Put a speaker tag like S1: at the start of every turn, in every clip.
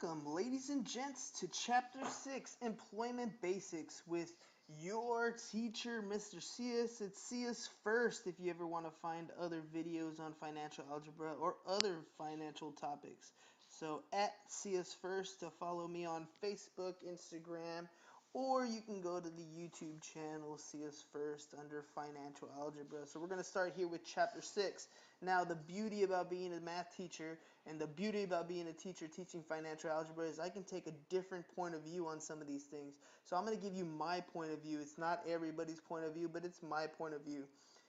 S1: Welcome, ladies and gents, to Chapter 6, Employment Basics, with your teacher, Mr. Sias. It's Sias First if you ever want to find other videos on financial algebra or other financial topics. So, at Sias First to follow me on Facebook, Instagram, or you can go to the YouTube channel, Sias First, under Financial Algebra. So, we're going to start here with Chapter 6. Now, the beauty about being a math teacher and the beauty about being a teacher teaching financial algebra is I can take a different point of view on some of these things. So I'm going to give you my point of view. It's not everybody's point of view, but it's my point of view.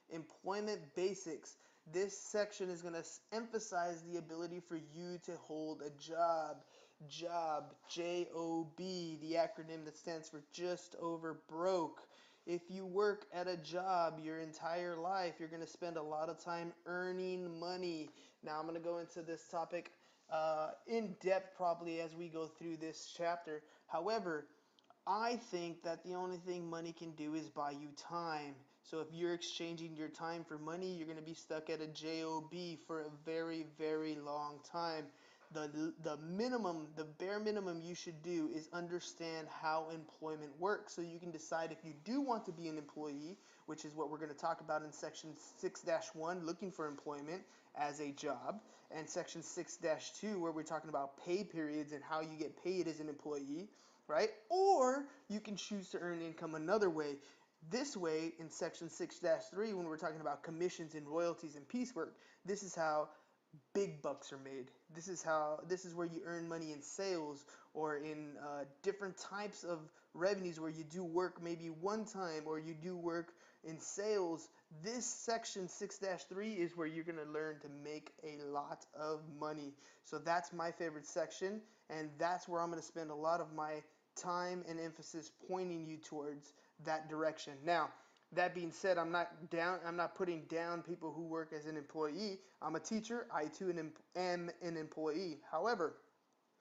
S1: Employment basics. This section is going to emphasize the ability for you to hold a job. Job, J-O-B, the acronym that stands for just over broke. If you work at a job your entire life, you're going to spend a lot of time earning money. Now, I'm going to go into this topic in depth probably as we go through this chapter. However, I think that the only thing money can do is buy you time. So if you're exchanging your time for money, you're going to be stuck at a job for a very, very long time. The bare minimum you should do is understand how employment works so you can decide if you do want to be an employee, which is what we're going to talk about in section 6-1, looking for employment as a job, and section 6-2, where we're talking about pay periods and how you get paid as an employee, right? Or you can choose to earn income another way. This way, in section 6-3, when we're talking about commissions and royalties and piecework, this is how big bucks are made. This is where you earn money in sales or in different types of revenues where you do work maybe one time or you do work in sales. This section 6-3 is where you're going to learn to make a lot of money. So that's my favorite section, and that's where I'm going to spend a lot of my time and emphasis pointing you towards that direction. Now, that being said, I'm not putting down people who work as an employee. I'm a teacher. I too am an employee. However,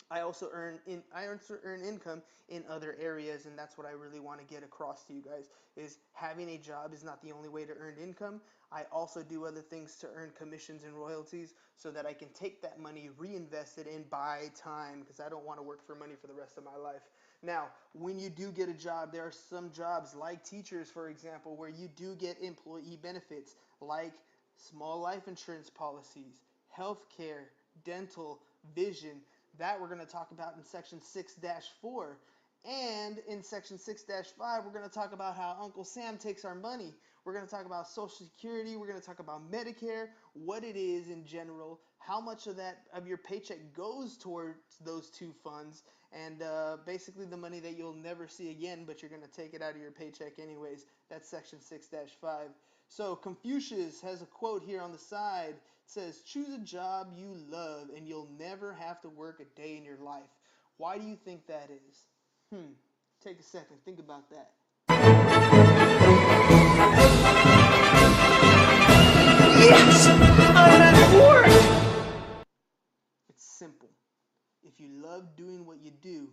S1: I also earn income in other areas, and that's what I really want to get across to you guys, is having a job is not the only way to earn income. I also do other things to earn commissions and royalties so that I can take that money, reinvest it, and buy time, because I don't want to work for money for the rest of my life. Now, when you do get a job, there are some jobs, like teachers, for example, where you do get employee benefits, like small life insurance policies, health care, dental, vision. That we're going to talk about in section 6-4. And in section 6-5, we're going to talk about how Uncle Sam takes our money. We're going to talk about Social Security. We're going to talk about Medicare, what it is in general, how much of your paycheck goes towards those two funds, and basically the money that you'll never see again, but you're going to take it out of your paycheck anyways. That's section 6-5. So Confucius has a quote here on the side. It says, "Choose a job you love and you'll never have to work a day in your life." Why do you think that is? Take a second. Think about that.
S2: Yes! I'm at work!
S1: It's simple. If you love doing what you do,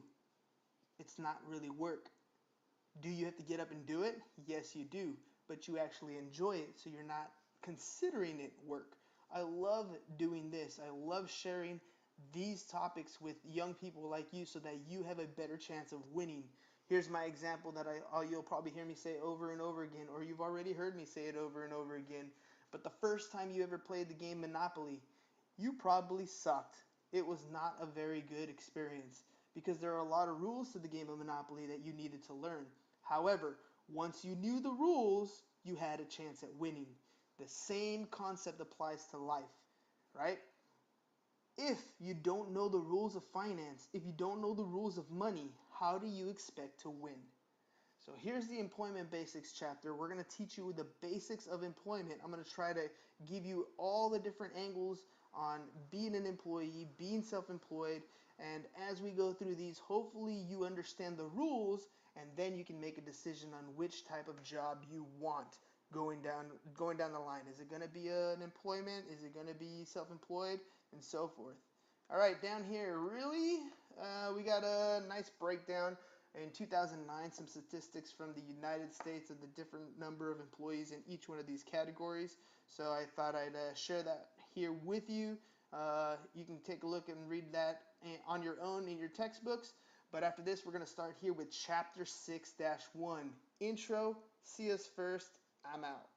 S1: it's not really work. Do you have to get up and do it? Yes, you do. But you actually enjoy it, so you're not considering it work. I love doing this. I love sharing these topics with young people like you so that you have a better chance of winning. Here's my example that you'll probably hear me say over and over again, or you've already heard me say it over and over again. But the first time you ever played the game Monopoly, you probably sucked. It was not a very good experience because there are a lot of rules to the game of Monopoly that you needed to learn. However, once you knew the rules, you had a chance at winning. The same concept applies to life, right? If you don't know the rules of finance, if you don't know the rules of money, how do you expect to win? So here's the employment basics chapter. We're going to teach you the basics of employment. I'm going to try to give you all the different angles on being an employee, being self-employed, and as we go through these, hopefully you understand the rules, and then you can make a decision on which type of job you want going down the line. Is it going to be an employment? Is it going to be self-employed? And so forth. All right, down here, we got a nice breakdown in 2009, some statistics from the United States of the different number of employees in each one of these categories. So I thought I'd share that here with you. You can take a look and read that on your own in your textbooks. But after this, we're going to start here with Chapter 6-1, Intro. See us first. I'm out.